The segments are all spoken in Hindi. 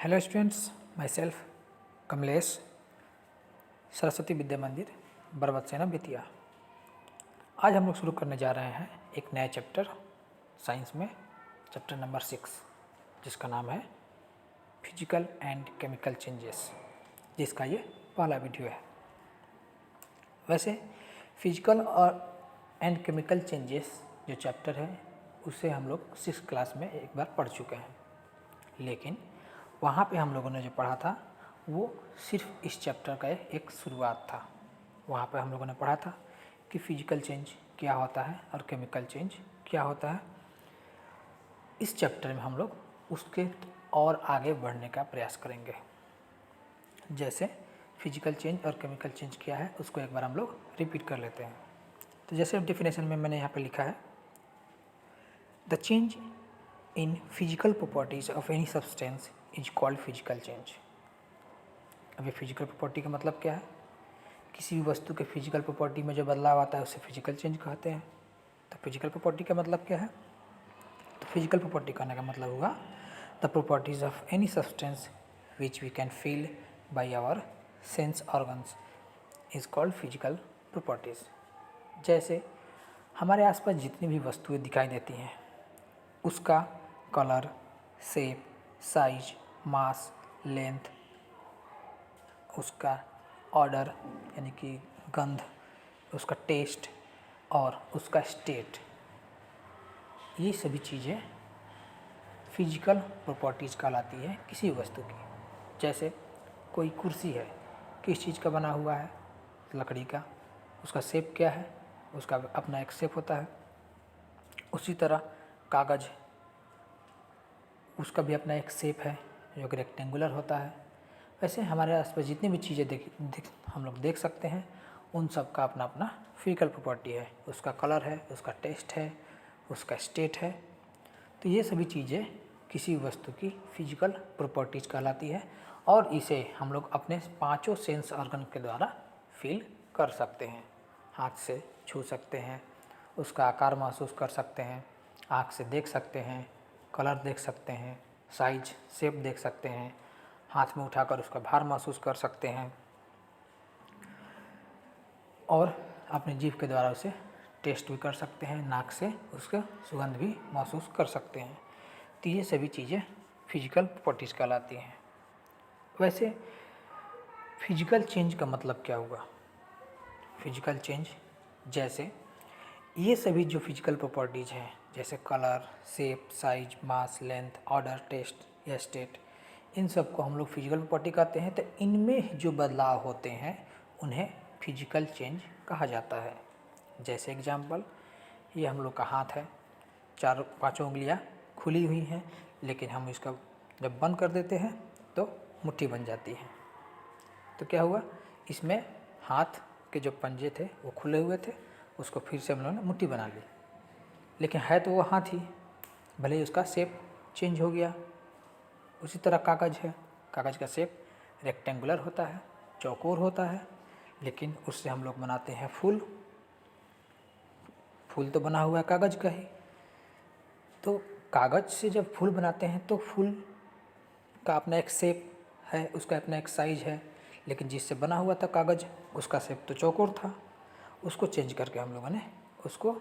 Hello students, myself Kamlesh, Saraswati Vidya Mandir, Barbatsena Bettiah. आज हम लोग शुरू करने जा रहे हैं एक नया चैप्टर साइंस में, चैप्टर नंबर 6, जिसका नाम है फिजिकल एंड केमिकल चेंजेस, जिसका ये पहला वीडियो है। वैसे फिजिकल और एंड केमिकल चेंजेस जो चैप्टर है उसे हम लोग 6th क्लास में एक बार पढ़ चुके हैं, लेकिन वहाँ पे हम लोगों ने जो पढ़ा था वो सिर्फ इस चैप्टर का एक शुरुआत था। वहाँ पे हम लोगों ने पढ़ा था कि फिजिकल चेंज क्या होता है और केमिकल चेंज क्या होता है। इस चैप्टर में हम लोग उसके और आगे बढ़ने का प्रयास करेंगे। जैसे फिजिकल चेंज और केमिकल चेंज क्या है उसको एक बार हम लोग रिपीट कर लेते हैं। तो जैसे डेफिनेशन में मैंने यहाँ पे लिखा है, the change in physical properties of any substance is called physical change. अभी फिजिकल प्रॉपर्टी का मतलब क्या है? किसी भी वस्तु के फिजिकल प्रॉपर्टी में जो बदलाव आता है उसे फिजिकल चेंज कहते हैं। तो फिजिकल प्रॉपर्टी का मतलब क्या है? तो फिजिकल प्रॉपर्टी कहने का मतलब हुआ the properties of any substance which we can feel by our sense organs is called physical properties. जैसे हमारे आसपास जितनी भी वस्तुएं दिखाई देती हैं उसका कलर, शेप, साइज, मास, लेंथ, उसका ऑर्डर यानी कि गंध, उसका टेस्ट और उसका स्टेट, ये सभी चीज़ें फिजिकल प्रॉपर्टीज़ कहलाती है किसी वस्तु की। जैसे कोई कुर्सी है, किस चीज़ का बना हुआ है? लकड़ी का। उसका शेप क्या है? उसका अपना एक शेप होता है। उसी तरह कागज़, उसका भी अपना एक शेप है जो कि रेक्टेंगुलर होता है। वैसे हमारे आसपास जितनी भी चीज़ें हम लोग देख सकते हैं उन सब का अपना अपना फिजिकल प्रॉपर्टी है। उसका कलर है, उसका टेस्ट है, उसका स्टेट है। तो ये सभी चीज़ें किसी वस्तु की फिजिकल प्रॉपर्टीज़ कहलाती है और इसे हम लोग अपने पांचों सेंस ऑर्गन के द्वारा फील कर सकते हैं। हाथ से छू सकते हैं, उसका आकार महसूस कर सकते हैं, आँख से देख सकते हैं, कलर देख सकते हैं, साइज शेप देख सकते हैं, हाथ में उठाकर उसका भार महसूस कर सकते हैं और अपने जीभ के द्वारा उसे टेस्ट भी कर सकते हैं, नाक से उसका सुगंध भी महसूस कर सकते हैं। तो ये सभी चीज़ें फिजिकल प्रॉपर्टीज़ कहलाती हैं। वैसे फिजिकल चेंज का मतलब क्या हुआ? फिजिकल चेंज जैसे ये सभी जो फिजिकल प्रॉपर्टीज़ हैं जैसे कलर, शेप, साइज, मास, लेंथ, ऑर्डर, टेस्ट या स्टेट, इन सब को हम लोग फिजिकल प्रॉपर्टी कहते हैं। तो इनमें जो बदलाव होते हैं उन्हें फिजिकल चेंज कहा जाता है। जैसे एग्जाम्पल, ये हम लोग का हाथ है, पांचों उंगलियां खुली हुई हैं, लेकिन हम इसका जब बंद कर देते हैं तो मुट्ठी बन जाती है। तो क्या हुआ? इसमें हाथ के जो पंजे थे वो खुले हुए थे, उसको फिर से हम लोगों ने मुट्ठी बना ली, लेकिन है तो वो हाथ ही, भले ही उसका शेप चेंज हो गया। उसी तरह कागज़ है, कागज़ का शेप रेक्टेंगुलर होता है, चौकोर होता है, लेकिन उससे हम लोग बनाते हैं फूल। फूल तो बना हुआ है कागज़ का ही। तो कागज़ से जब फूल बनाते हैं तो फूल का अपना एक शेप है, उसका अपना एक साइज है, लेकिन जिससे बना हुआ था कागज़ उसका शेप तो चौकोर था। उसको चेंज करके हम लोगों ने उसको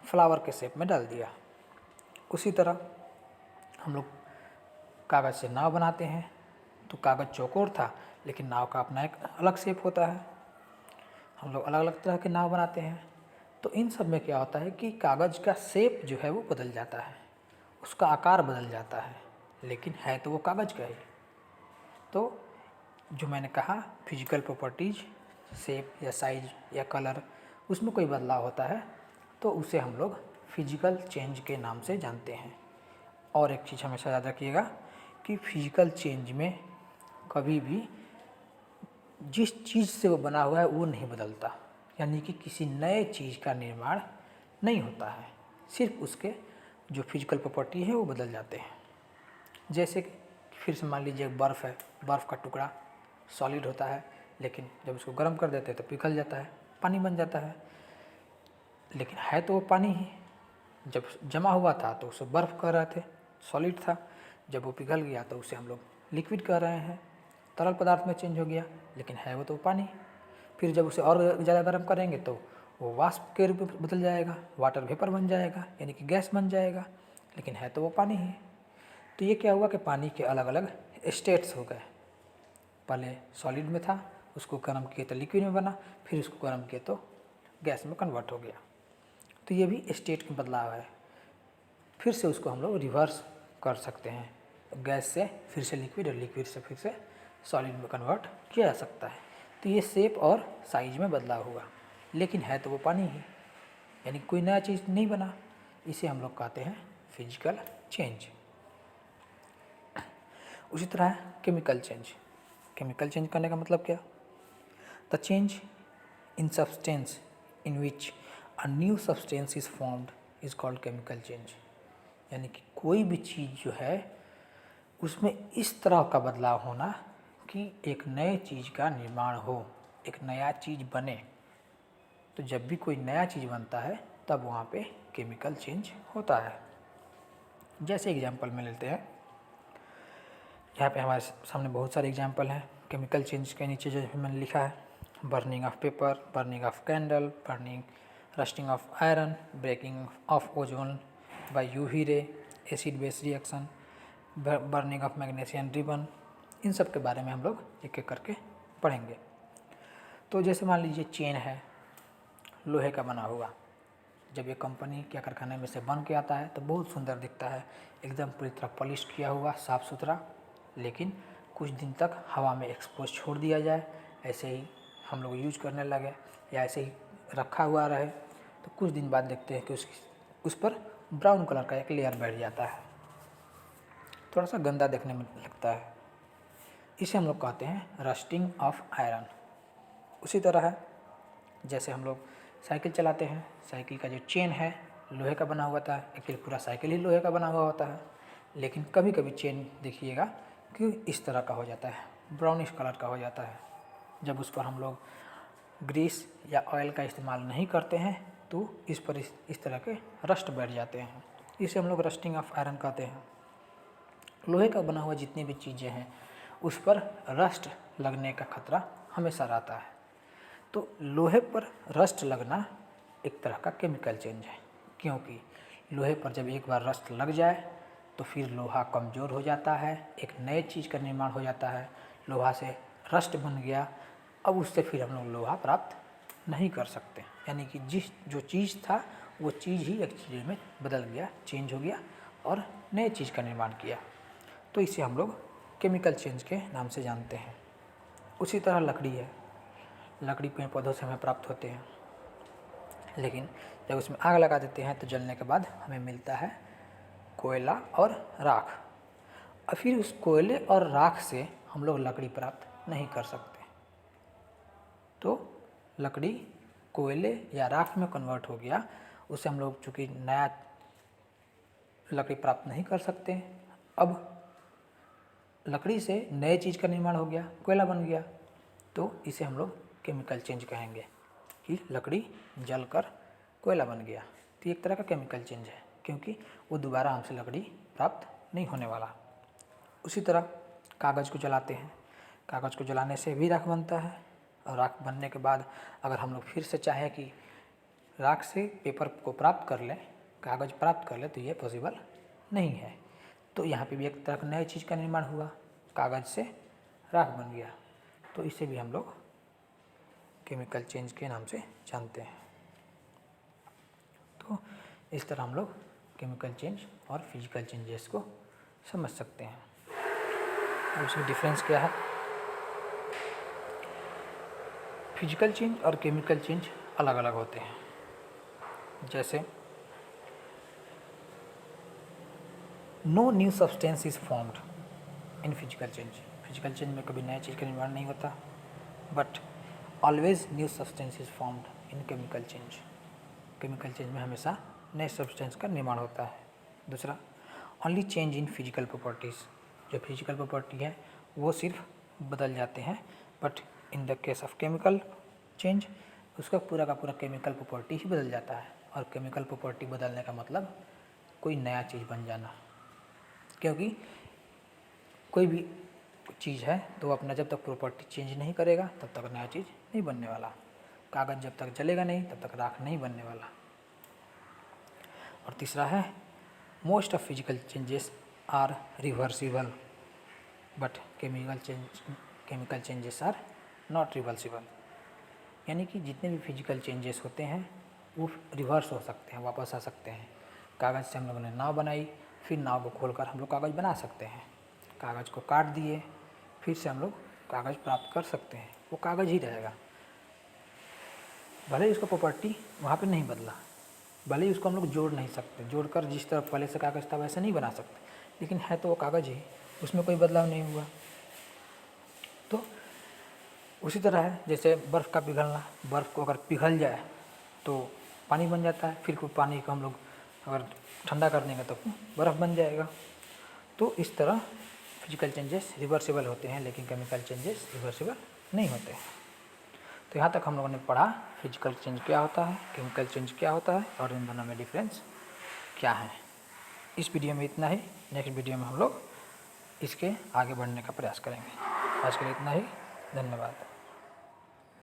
फ्लावर के शेप में डाल दिया। उसी तरह हम लोग कागज़ से नाव बनाते हैं, तो कागज़ चौकोर था लेकिन नाव का अपना एक अलग शेप होता है। हम लोग अलग अलग तरह के नाव बनाते हैं। तो इन सब में क्या होता है कि कागज़ का शेप जो है वो बदल जाता है, उसका आकार बदल जाता है, लेकिन है तो वो कागज़ का ही। तो जो मैंने कहा फिजिकल प्रॉपर्टीज़, शेप या साइज या कलर, उसमें कोई बदलाव होता है तो उसे हम लोग फिजिकल चेंज के नाम से जानते हैं। और एक चीज़ हमेशा याद रखिएगा कि फिजिकल चेंज में कभी भी जिस चीज़ से वो बना हुआ है वो नहीं बदलता, यानी कि किसी नए चीज़ का निर्माण नहीं होता है, सिर्फ उसके जो फिजिकल प्रॉपर्टी है वो बदल जाते हैं। जैसे कि फिर से मान लीजिए बर्फ़ है, बर्फ़ का टुकड़ा सॉलिड होता है, लेकिन जब उसको गर्म कर देते हैं तो पिघल जाता है, पानी बन जाता है, लेकिन है तो वो पानी ही। जब जमा हुआ था तो उसे बर्फ़ कह रहे थे, सॉलिड था। जब वो पिघल गया तो उसे हम लोग लिक्विड कह रहे हैं, तरल पदार्थ में चेंज हो गया, लेकिन है वो तो पानी। फिर जब उसे और ज़्यादा गर्म करेंगे तो वो वाष्प के रूप में बदल जाएगा, वाटर वेपर बन जाएगा, यानी कि गैस बन जाएगा, लेकिन है तो वो पानी ही। तो ये क्या हुआ कि पानी के अलग अलग स्टेट्स हो गए। पहले सॉलिड में था, उसको गर्म किए तो लिक्विड में बना, फिर उसको गर्म किए तो गैस में कन्वर्ट हो गया। तो ये भी स्टेट में बदलाव है। फिर से उसको हम लोग रिवर्स कर सकते हैं, गैस से फिर से लिक्विड और लिक्विड से फिर से सॉलिड में कन्वर्ट किया जा सकता है। तो ये शेप और साइज में बदलाव हुआ, लेकिन है तो वो पानी ही, यानी कोई नया चीज़ नहीं बना। इसे हम लोग कहते हैं फिजिकल चेंज। उसी तरह केमिकल चेंज। केमिकल चेंज करने का मतलब क्या? The change in substance in which a new substance is formed is called chemical change. यानी कि कोई भी चीज़ जो है उसमें इस तरह का बदलाव होना कि एक नए चीज़ का निर्माण हो, एक नया चीज़ बने। तो जब भी कोई नया चीज़ बनता है तब वहाँ पे केमिकल चेंज होता है। जैसे एग्जांपल में लेते हैं, यहाँ पे हमारे सामने बहुत सारे एग्जांपल हैं। केमिकल चेंज के नीचे जो मैंने लिखा है, burning of paper, burning of candle, burning rusting of iron, breaking of ozone by UV ray, acid base reaction, burning of magnesium ribbon. इन सब के बारे में हम लोग एक एक करके पढ़ेंगे। तो जैसे मान लीजिए चेन है लोहे का बना हुआ, जब ये कंपनी क्या कारखाने में से बन के आता है तो बहुत सुंदर दिखता है, एकदम पूरी तरह पॉलिश किया हुआ, साफ़ सुथरा। लेकिन कुछ दिन तक हवा में एक्सपोज छोड़ दिया जाए, ऐसे ही हम लोग यूज करने लगे या ऐसे ही रखा हुआ रहे, तो कुछ दिन बाद देखते हैं कि उस पर ब्राउन कलर का एक लेयर बैठ जाता है, थोड़ा सा गंदा देखने में लगता है। इसे हम लोग कहते हैं रस्टिंग ऑफ आयरन। उसी तरह है, जैसे हम लोग साइकिल चलाते हैं, साइकिल का जो चेन है लोहे का बना हुआ था, एक्चुअली पूरा साइकिल ही लोहे का बना हुआ होता है, लेकिन कभी कभी चेन देखिएगा कि इस तरह का हो जाता है, ब्राउनिश कलर का हो जाता है। जब उस पर हम लोग ग्रीस या ऑयल का इस्तेमाल नहीं करते हैं तो इस पर इस तरह के रस्ट बैठ जाते हैं। इसे हम लोग रस्टिंग ऑफ आयरन कहते हैं। लोहे का बना हुआ जितनी भी चीज़ें हैं उस पर रस्ट लगने का खतरा हमेशा रहता है। तो लोहे पर रस्ट लगना एक तरह का केमिकल चेंज है, क्योंकि लोहे पर जब एक बार रस्ट लग जाए तो फिर लोहा कमज़ोर हो जाता है, एक नए चीज़ का निर्माण हो जाता है। लोहा से रस्ट बन गया, अब उससे फिर हम लोग लोहा प्राप्त नहीं कर सकते, यानी कि जो चीज़ था वो चीज़ ही एक चीज़ में बदल गया, चेंज हो गया और नए चीज़ का निर्माण किया। तो इसे हम लोग केमिकल चेंज के नाम से जानते हैं। उसी तरह लकड़ी है, लकड़ी पेड़ पौधों से हमें प्राप्त होते हैं, लेकिन जब उसमें आग लगा देते हैं तो जलने के बाद हमें मिलता है कोयला और राख। और फिर उस कोयले और राख से हम लोग लकड़ी प्राप्त नहीं कर सकते। तो लकड़ी कोयले या राख में कन्वर्ट हो गया, उससे हम लोग चूँकि नया लकड़ी प्राप्त नहीं कर सकते। अब लकड़ी से नए चीज़ का निर्माण हो गया, कोयला बन गया, तो इसे हम लोग केमिकल चेंज कहेंगे कि लकड़ी जलकर कोयला बन गया। तो एक तरह का केमिकल चेंज है, क्योंकि वो दोबारा हमसे लकड़ी प्राप्त नहीं होने वाला। उसी तरह कागज़ को जलाते हैं, कागज़ को जलाने से भी राख बनता है, और राख बनने के बाद अगर हम लोग फिर से चाहें कि राख से पेपर को प्राप्त कर लें, कागज़ प्राप्त कर लें, तो ये पॉसिबल नहीं है। तो यहाँ पे भी एक तरह का नई चीज़ का निर्माण हुआ, कागज़ से राख बन गया। तो इसे भी हम लोग केमिकल चेंज के नाम से जानते हैं। तो इस तरह हम लोग केमिकल चेंज और फिजिकल चेंजेस को समझ सकते हैं। अब इसमें डिफरेंस क्या है? फिजिकल चेंज और केमिकल चेंज अलग अलग होते हैं। जैसे no new substance is formed in physical change. Physical change में कभी नया चीज़ का निर्माण नहीं होता, but always new substance is formed in chemical change. Chemical change में हमेशा नए सब्सटेंस का निर्माण होता है। दूसरा, only change in physical properties. जो फिजिकल प्रॉपर्टी है वो सिर्फ बदल जाते हैं, but in the case of chemical change उसका पूरा का पूरा केमिकल प्रॉपर्टी ही बदल जाता है। और केमिकल प्रॉपर्टी बदलने का मतलब कोई नया चीज़ बन जाना, क्योंकि कोई भी चीज़ है तो वो अपना जब तक प्रॉपर्टी चेंज नहीं करेगा तब तक नया चीज़ नहीं बनने वाला। कागज़ जब तक जलेगा नहीं तब तक राख नहीं बनने वाला। और तीसरा है most of physical changes are reversible but chemical changes are not reversible. यानी कि जितने भी फिजिकल चेंजेस होते हैं वो रिवर्स हो सकते हैं, वापस आ सकते हैं। कागज़ से हम लोगों ने नाव बनाई, फिर नाव को खोलकर हम लोग कागज़ बना सकते हैं। कागज़ को काट दिए, फिर से हम लोग कागज़ प्राप्त कर सकते हैं, वो कागज़ ही रहेगा। भले ही उसका प्रॉपर्टी वहाँ पे नहीं बदला, भले ही उसको हम लोग जोड़ नहीं सकते, जोड़कर जिस तरह पहले से कागज़ था वैसे नहीं बना सकते, लेकिन है तो वो कागज़ ही, उसमें कोई बदलाव नहीं हुआ। तो उसी तरह है जैसे बर्फ़ का पिघलना, बर्फ़ को अगर पिघल जाए तो पानी बन जाता है, फिर पानी को हम लोग अगर ठंडा कर देंगे तो बर्फ़ बन जाएगा। तो इस तरह फिजिकल चेंजेस रिवर्सिबल होते हैं, लेकिन केमिकल चेंजेस रिवर्सिबल नहीं होते हैं। तो यहाँ तक हम लोगों ने पढ़ा फिजिकल चेंज क्या होता है, केमिकल चेंज क्या होता है और इन दोनों में डिफरेंस क्या है। इस वीडियो में इतना ही। नेक्स्ट वीडियो में हम लोग इसके आगे बढ़ने का प्रयास करेंगे। आज के लिए इतना ही। धन्यवाद।